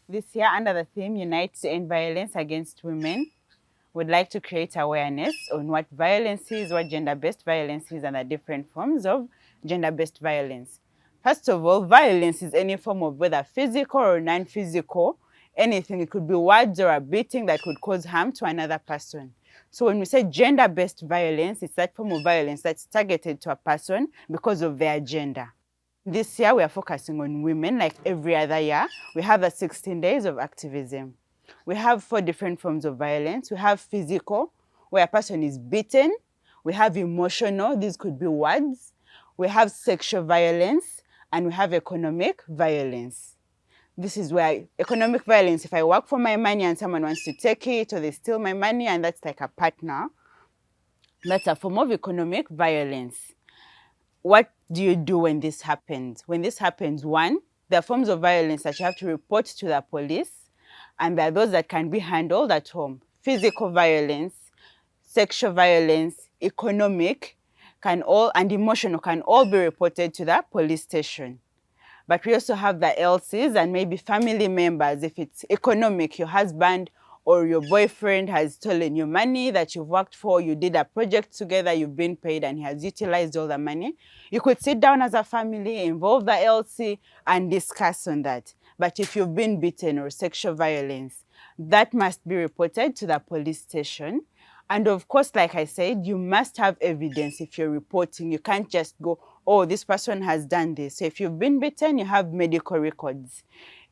This year, under the theme Unite to End Violence Against Women, we'd like to create awareness on what violence is, what gender-based violence is, and the different forms of gender-based violence. First of all, violence is any form of whether physical or non-physical, anything. It could be words or a beating that could cause harm to another person. So when we say gender-based violence, it's that form of violence that's targeted to a person because of their gender. This year, we are focusing on women like every other year. We have the 16 days of activism. We have 4 different forms of violence. We have physical, where a person is beaten. We have emotional, these could be words. We have sexual violence, and we have economic violence. This is where economic violence, if I work for my money and someone wants to take it, or they steal my money and that's like a partner, that's a form of economic violence. What do you do when this happens? When this happens, one, there are forms of violence that you have to report to the police, and there are those that can be handled at home. Physical violence, sexual violence, economic, and emotional can all be reported to the police station. But we also have the LCs and maybe family members. If it's economic, your husband or your boyfriend has stolen your money that you've worked for, you did a project together, you've been paid, and he has utilized all the money. You could sit down as a family, involve the LC, and discuss on that. But if you've been beaten or sexual violence, that must be reported to the police station. And of course, like I said, you must have evidence if you're reporting. You can't just go, oh, this person has done this. So if you've been beaten, you have medical records.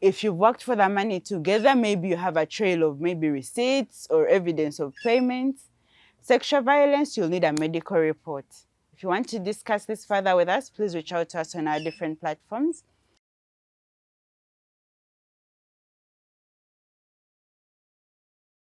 If you've worked for the money together, maybe you have a trail of maybe receipts or evidence of payments. Sexual violence, you'll need a medical report. If you want to discuss this further with us, please reach out to us on our different platforms.